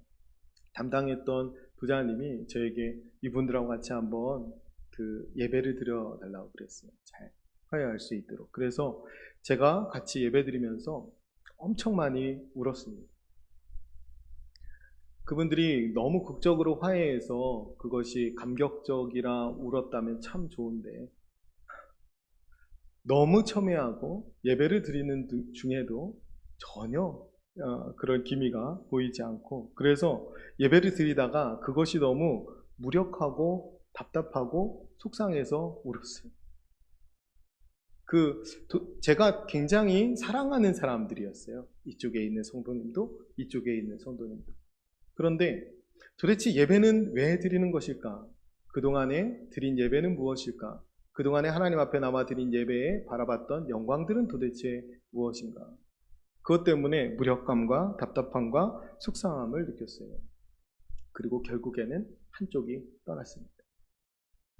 Speaker 1: 담당했던 부자님이 저에게 이분들하고 같이 한번 그 예배를 드려달라고 그랬어요. 잘 화해할 수 있도록. 그래서 제가 같이 예배 드리면서 엄청 많이 울었습니다. 그분들이 너무 극적으로 화해해서 그것이 감격적이라 울었다면 참 좋은데, 너무 첨예하고 예배를 드리는 중에도 전혀 그런 기미가 보이지 않고, 그래서 예배를 드리다가 그것이 너무 무력하고 답답하고 속상해서 울었어요. 제가 굉장히 사랑하는 사람들이었어요. 이쪽에 있는 성도님도 이쪽에 있는 성도님도. 그런데 도대체 예배는 왜 드리는 것일까? 그동안에 드린 예배는 무엇일까? 그동안에 하나님 앞에 남아 드린 예배에 바라봤던 영광들은 도대체 무엇인가? 그것 때문에 무력감과 답답함과 속상함을 느꼈어요. 그리고 결국에는 한쪽이 떠났습니다.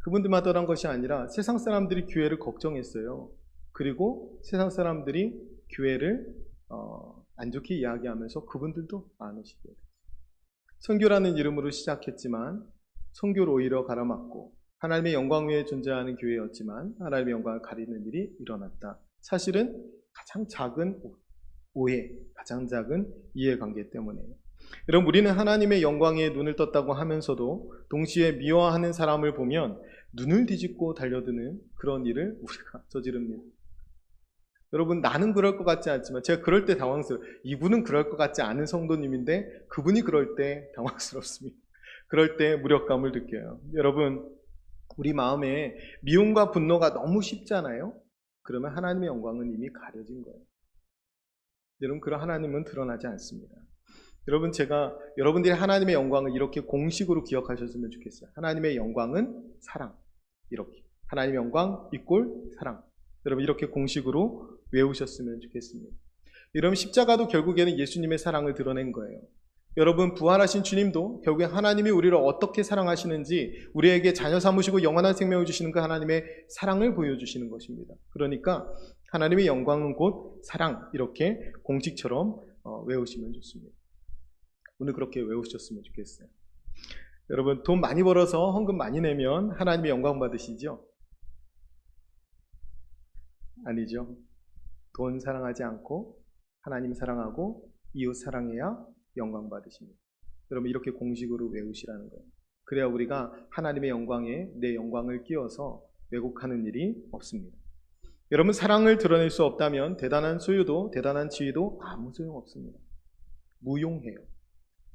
Speaker 1: 그분들만 떠난 것이 아니라 세상 사람들이 교회를 걱정했어요. 그리고 세상 사람들이 교회를 안 좋게 이야기하면서 그분들도 안 오시게 됐어요. 선교라는 이름으로 시작했지만 선교를 오히려 가로막고, 하나님의 영광 위에 존재하는 교회였지만 하나님의 영광을 가리는 일이 일어났다. 사실은 가장 작은 오해, 가장 작은 이해관계 때문에. 여러분, 우리는 하나님의 영광에 눈을 떴다고 하면서도 동시에 미워하는 사람을 보면 눈을 뒤집고 달려드는 그런 일을 우리가 저지릅니다. 여러분, 나는 그럴 것 같지 않지만 제가 그럴 때 당황스러워요. 이분은 그럴 것 같지 않은 성도님인데 그분이 그럴 때 당황스럽습니다. 그럴 때 무력감을 느껴요. 여러분, 우리 마음에 미움과 분노가 너무 쉽잖아요. 그러면 하나님의 영광은 이미 가려진 거예요. 여러분, 그런 하나님은 드러나지 않습니다. 여러분, 제가 여러분들이 하나님의 영광을 이렇게 공식으로 기억하셨으면 좋겠어요. 하나님의 영광은 사랑. 이렇게. 하나님의 영광 이꼴 사랑. 여러분, 이렇게 공식으로 외우셨으면 좋겠습니다. 여러분, 십자가도 결국에는 예수님의 사랑을 드러낸 거예요. 여러분, 부활하신 주님도 결국에 하나님이 우리를 어떻게 사랑하시는지, 우리에게 자녀 삼으시고 영원한 생명을 주시는 그 하나님의 사랑을 보여주시는 것입니다. 그러니까 하나님의 영광은 곧 사랑, 이렇게 공식처럼 외우시면 좋습니다. 오늘 그렇게 외우셨으면 좋겠어요. 여러분, 돈 많이 벌어서 헌금 많이 내면 하나님의 영광 받으시죠? 아니죠. 돈 사랑하지 않고 하나님 사랑하고 이웃 사랑해야 영광 받으십니다. 여러분 이렇게 공식으로 외우시라는 거예요. 그래야 우리가 하나님의 영광에 내 영광을 끼워서 왜곡하는 일이 없습니다. 여러분 사랑을 드러낼 수 없다면 대단한 소유도 대단한 지위도 아무 소용 없습니다. 무용해요.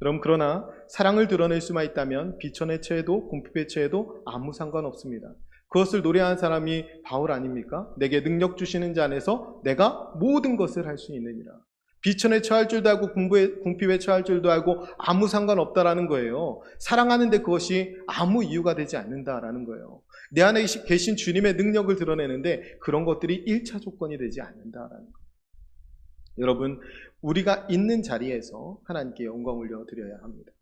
Speaker 1: 여러분 그러나 사랑을 드러낼 수만 있다면 비천에 처해도 궁핍에 처해도 아무 상관없습니다. 그것을 노래한 사람이 바울 아닙니까? 내게 능력 주시는 자 안에서 내가 모든 것을 할 수 있느니라. 비천에 처할 줄도 알고 궁핍에 처할 줄도 알고 아무 상관없다라는 거예요. 사랑하는데 그것이 아무 이유가 되지 않는다라는 거예요. 내 안에 계신 주님의 능력을 드러내는데 그런 것들이 1차 조건이 되지 않는다라는 거예요. 여러분 우리가 있는 자리에서 하나님께 영광 올려드려야 합니다.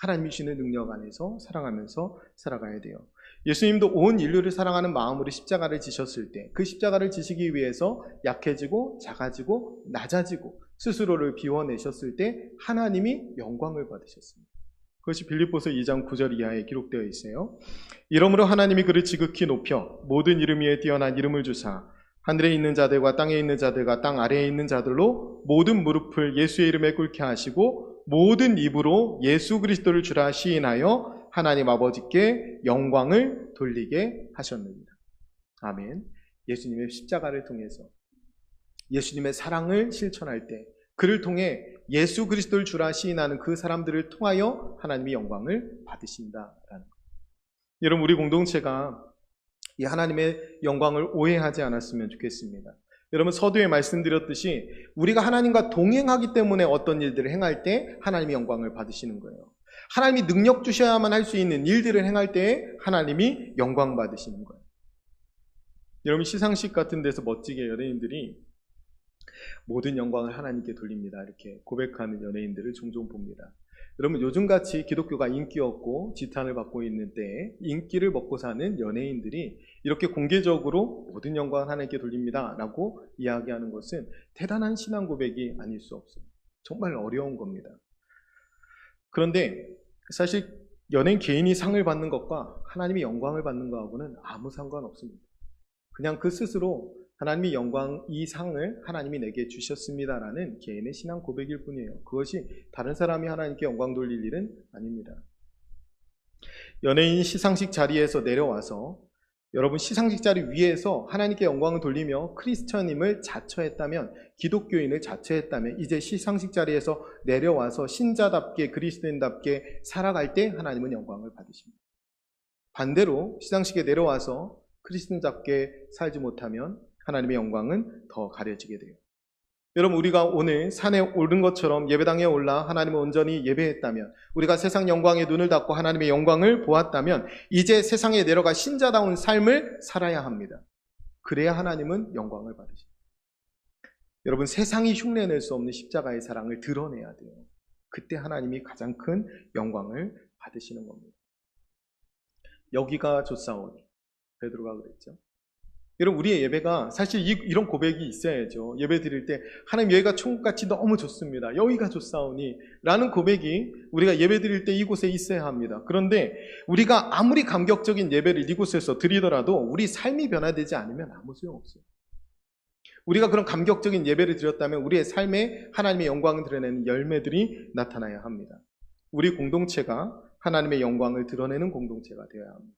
Speaker 1: 하나님이 주시는 능력 안에서 사랑하면서 살아가야 돼요. 예수님도 온 인류를 사랑하는 마음으로 십자가를 지셨을 때 그 십자가를 지시기 위해서 약해지고 작아지고 낮아지고 스스로를 비워내셨을 때 하나님이 영광을 받으셨습니다. 그것이 빌립보서 2장 9절 이하에 기록되어 있어요. 이러므로 하나님이 그를 지극히 높여 모든 이름 위에 뛰어난 이름을 주사 하늘에 있는 자들과 땅에 있는 자들과 땅 아래에 있는 자들로 모든 무릎을 예수의 이름에 꿇게 하시고 모든 입으로 예수 그리스도를 주라 시인하여 하나님 아버지께 영광을 돌리게 하셨느니라. 아멘. 예수님의 십자가를 통해서 예수님의 사랑을 실천할 때 그를 통해 예수 그리스도를 주라 시인하는 그 사람들을 통하여 하나님이 영광을 받으신다라는 것. 여러분 우리 공동체가 이 하나님의 영광을 오해하지 않았으면 좋겠습니다. 여러분 서두에 말씀드렸듯이 우리가 하나님과 동행하기 때문에 어떤 일들을 행할 때 하나님이 영광을 받으시는 거예요. 하나님이 능력 주셔야만 할 수 있는 일들을 행할 때 하나님이 영광 받으시는 거예요. 여러분 시상식 같은 데서 멋지게 연예인들이 모든 영광을 하나님께 돌립니다. 이렇게 고백하는 연예인들을 종종 봅니다. 여러분 요즘같이 기독교가 인기 없고 지탄을 받고 있는 때에 인기를 먹고 사는 연예인들이 이렇게 공개적으로 모든 영광을 하나님께 돌립니다 라고 이야기하는 것은 대단한 신앙 고백이 아닐 수 없어요. 정말 어려운 겁니다. 그런데 사실 연예인 개인이 상을 받는 것과 하나님이 영광을 받는 것하고는 아무 상관없습니다. 그냥 그 스스로 하나님이 영광, 이 상을 하나님이 내게 주셨습니다라는 개인의 신앙 고백일 뿐이에요. 그것이 다른 사람이 하나님께 영광 돌릴 일은 아닙니다. 연예인 시상식 자리에서 내려와서 여러분 시상식 자리 위에서 하나님께 영광을 돌리며 크리스천임을 자처했다면, 기독교인을 자처했다면 이제 시상식 자리에서 내려와서 신자답게 그리스도인답게 살아갈 때 하나님은 영광을 받으십니다. 반대로 시상식에 내려와서 크리스천답게 살지 못하면 하나님의 영광은 더 가려지게 돼요. 여러분 우리가 오늘 산에 오른 것처럼 예배당에 올라 하나님을 온전히 예배했다면, 우리가 세상 영광에 눈을 닫고 하나님의 영광을 보았다면 이제 세상에 내려가 신자다운 삶을 살아야 합니다. 그래야 하나님은 영광을 받으십니다. 여러분 세상이 흉내낼 수 없는 십자가의 사랑을 드러내야 돼요. 그때 하나님이 가장 큰 영광을 받으시는 겁니다. 여기가 좋사오니 베드로가 그랬죠. 여러분 우리의 예배가 사실 이런 고백이 있어야죠. 예배 드릴 때 하나님 여기가 천국같이 너무 좋습니다. 여기가 좋사오니 라는 고백이 우리가 예배 드릴 때 이곳에 있어야 합니다. 그런데 우리가 아무리 감격적인 예배를 이곳에서 드리더라도 우리 삶이 변화되지 않으면 아무 소용없어요. 우리가 그런 감격적인 예배를 드렸다면 우리의 삶에 하나님의 영광을 드러내는 열매들이 나타나야 합니다. 우리 공동체가 하나님의 영광을 드러내는 공동체가 되어야 합니다.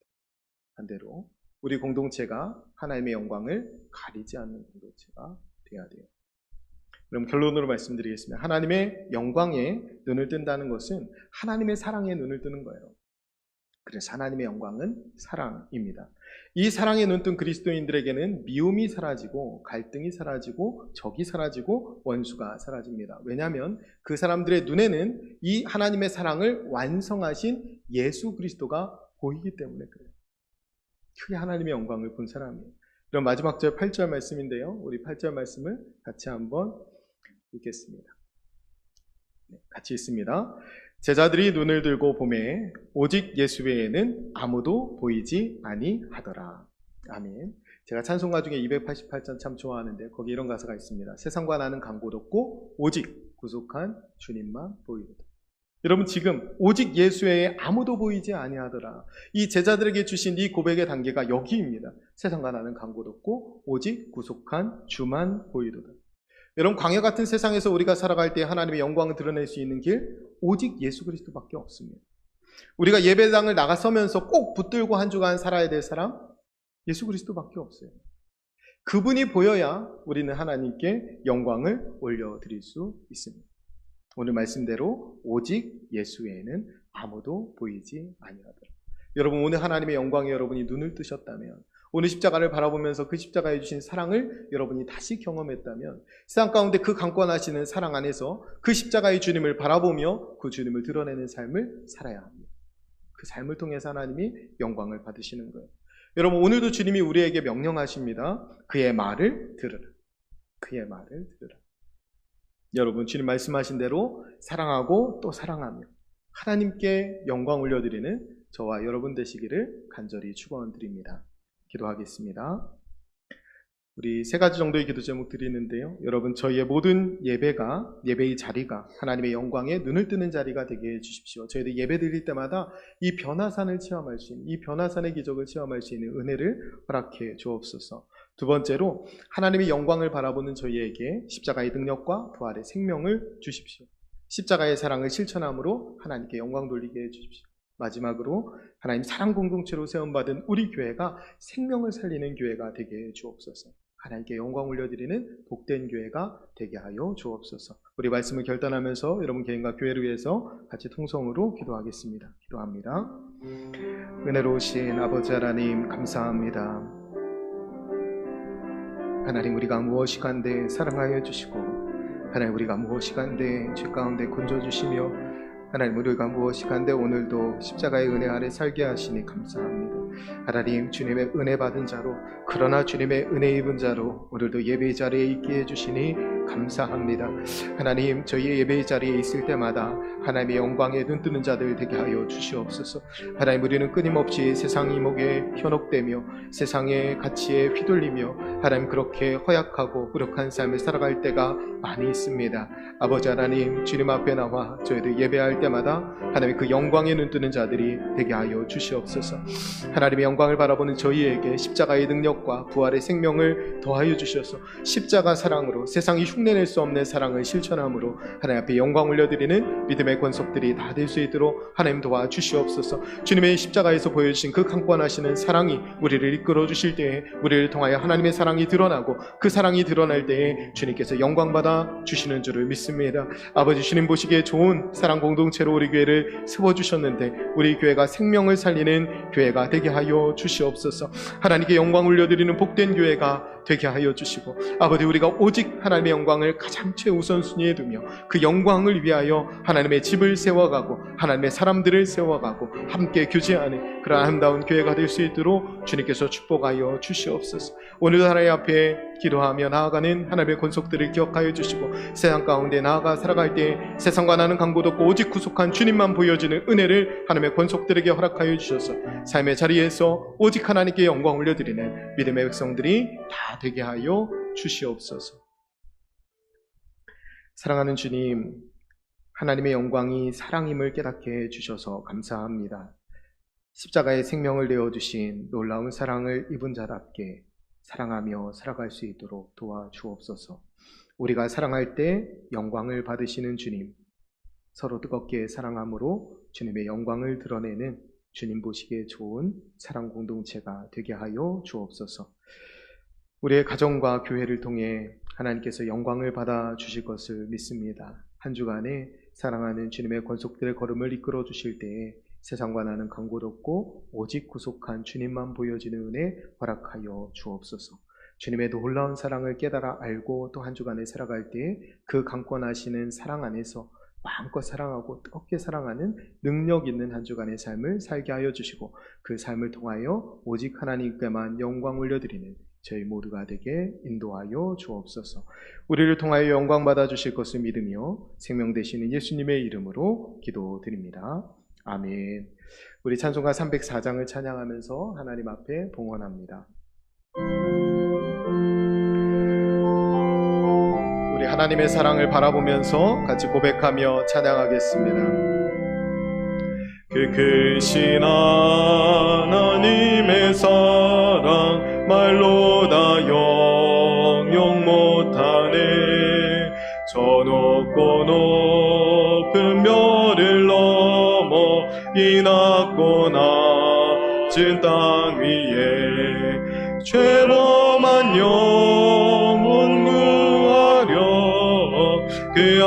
Speaker 1: 반대로 우리 공동체가 하나님의 영광을 가리지 않는 공동체가 되어야 돼요. 그럼 결론으로 말씀드리겠습니다. 하나님의 영광에 눈을 뜬다는 것은 하나님의 사랑에 눈을 뜨는 거예요. 그래서 하나님의 영광은 사랑입니다. 이 사랑에 눈뜬 그리스도인들에게는 미움이 사라지고 갈등이 사라지고 적이 사라지고 원수가 사라집니다. 왜냐하면 그 사람들의 눈에는 이 하나님의 사랑을 완성하신 예수 그리스도가 보이기 때문에 그래요. 크게 하나님의 영광을 본 사람이에요. 그럼 마지막 절 8절 말씀인데요. 우리 8절 말씀을 같이 한번 읽겠습니다. 같이 읽습니다. 제자들이 눈을 들고 보매 오직 예수 외에는 아무도 보이지 아니하더라. 아멘. 제가 찬송가 중에 288전 참 좋아하는데 거기 이런 가사가 있습니다. 세상과 나는 간 곳 없고 오직 구속한 주님만 보이도다. 여러분 지금 오직 예수 외에 아무도 보이지 아니하더라. 이 제자들에게 주신 이 고백의 단계가 여기입니다. 세상과 나는 간 곳 없고 오직 구속한 주만 보이도다. 여러분, 광야 같은 세상에서 우리가 살아갈 때 하나님의 영광을 드러낼 수 있는 길, 오직 예수 그리스도밖에 없습니다. 우리가 예배당을 나가서면서 꼭 붙들고 한 주간 살아야 될 사람, 예수 그리스도밖에 없어요. 그분이 보여야 우리는 하나님께 영광을 올려드릴 수 있습니다. 오늘 말씀대로 오직 예수 외에는 아무도 보이지 아니하더라. 여러분, 오늘 하나님의 영광에 여러분이 눈을 뜨셨다면, 오늘 십자가를 바라보면서 그 십자가에 주신 사랑을 여러분이 다시 경험했다면, 세상 가운데 그 강권하시는 사랑 안에서 그 십자가의 주님을 바라보며 그 주님을 드러내는 삶을 살아야 합니다. 그 삶을 통해서 하나님이 영광을 받으시는 거예요. 여러분, 오늘도 주님이 우리에게 명령하십니다. 그의 말을 들으라. 그의 말을 들으라. 여러분, 주님 말씀하신 대로 사랑하고 또 사랑하며 하나님께 영광 올려드리는 저와 여러분 되시기를 간절히 축원드립니다. 기도하겠습니다. 우리 세 가지 정도의 기도 제목 드리는데요. 여러분, 저희의 모든 예배의 자리가 하나님의 영광에 눈을 뜨는 자리가 되게 해주십시오. 저희들 예배 드릴 때마다 이 변화산을 체험할 수 있는, 이 변화산의 기적을 체험할 수 있는 은혜를 허락해 주옵소서. 두 번째로, 하나님의 영광을 바라보는 저희에게 십자가의 능력과 부활의 생명을 주십시오. 십자가의 사랑을 실천함으로 하나님께 영광 돌리게 해주십시오. 마지막으로, 하나님 사랑 공동체로 세움받은 우리 교회가 생명을 살리는 교회가 되게 해 주옵소서. 하나님께 영광 올려드리는 복된 교회가 되게 하여 주옵소서. 우리 말씀을 결단하면서 여러분 개인과 교회를 위해서 같이 통성으로 기도하겠습니다. 기도합니다. 은혜로우신 아버지 하나님, 감사합니다. 하나님, 우리가 무엇이간데 사랑하여 주시고, 하나님, 우리가 무엇이간데 죄 가운데 건져주시며, 하나님, 우리가 무엇이간데 오늘도 십자가의 은혜 아래 살게 하시니 감사합니다. 하나님, 주님의 은혜 받은 자로, 그러나 주님의 은혜 입은 자로 오늘도 예배의 자리에 있게 해주시니 감사합니다. 하나님, 저희의 예배의 자리에 있을 때마다 하나님의 영광에 눈뜨는 자들 되게 하여 주시옵소서. 하나님, 우리는 끊임없이 세상 이목에 현혹되며 세상의 가치에 휘둘리며 하나님, 그렇게 허약하고 무력한 삶을 살아갈 때가 많이 있습니다. 아버지 하나님, 주님 앞에 나와 저희들 예배할 때마다 하나님 그 영광에 눈뜨는 자들이 되게 하여 주시옵소서. 하나님의 영광을 바라보는 저희에게 십자가의 능력과 부활의 생명을 더하여 주셔서 십자가 사랑으로 세상이 흉내낼 수 없는 사랑을 실천함으로 하나님 앞에 영광 올려드리는 믿음의 권속들이 다 될 수 있도록 하나님 도와주시옵소서. 주님의 십자가에서 보여주신 그 강권하시는 사랑이 우리를 이끌어 주실 때에 우리를 통하여 하나님의 사랑이 드러나고, 그 사랑이 드러날 때에 주님께서 영광받아 주시는 줄을 믿습니다. 아버지, 주님 보시기에 좋은 사랑 공동체로 우리 교회를 세워주셨는데 우리 교회가 생명을 살리는 교회가 되게 하여 주시옵소서. 하나님께 영광 올려드리는 복된 교회가 되게 하여 주시고, 아버지, 우리가 오직 하나님의 영광을 가장 최우선순위에 두며 그 영광을 위하여 하나님의 집을 세워가고 하나님의 사람들을 세워가고 함께 교제하는 그런 아름다운 교회가 될 수 있도록 주님께서 축복하여 주시옵소서. 오늘도 하나님 앞에 기도하며 나아가는 하나님의 권속들을 기억하여 주시고, 세상 가운데 나아가 살아갈 때 세상과 나는 강고도 없고 오직 구속한 주님만 보여주는 은혜를 하나님의 권속들에게 허락하여 주셔서 삶의 자리에서 오직 하나님께 영광 올려드리는 믿음의 백성들이 다 되게 하여 주시옵소서. 사랑하는 주님, 하나님의 영광이 사랑임을 깨닫게 해주셔서 감사합니다. 십자가의 생명을 내어주신 놀라운 사랑을 입은 자답게 사랑하며 살아갈 수 있도록 도와주옵소서. 우리가 사랑할 때 영광을 받으시는 주님, 서로 뜨겁게 사랑함으로 주님의 영광을 드러내는 주님 보시기에 좋은 사랑 공동체가 되게 하여 주옵소서. 우리의 가정과 교회를 통해 하나님께서 영광을 받아 주실 것을 믿습니다. 한 주간에 사랑하는 주님의 권속들의 걸음을 이끌어 주실 때에 세상과 나는 강고도 없고 오직 구속한 주님만 보여지는 은혜 허락하여 주옵소서. 주님의 놀라운 사랑을 깨달아 알고 또 한 주간에 살아갈 때에 그 강권하시는 사랑 안에서 마음껏 사랑하고 뜨겁게 사랑하는 능력 있는 한 주간의 삶을 살게 하여 주시고, 그 삶을 통하여 오직 하나님께만 영광 올려드리는 저희 모두가 되게 인도하여 주옵소서. 우리를 통하여 영광 받아 주실 것을 믿으며 생명 되시는 예수님의 이름으로 기도드립니다. 아멘. 우리 찬송가 304장을 찬양하면서 하나님 앞에 봉헌합니다. 우리 하나님의 사랑을 바라보면서 같이 고백하며 찬양하겠습니다. 그 크신 하나님의 사랑 말로 다 영영 못하네. 높고 높은 별을 넘어 이 낮고 낮은 땅 위에 죄범한 영혼 구하려 그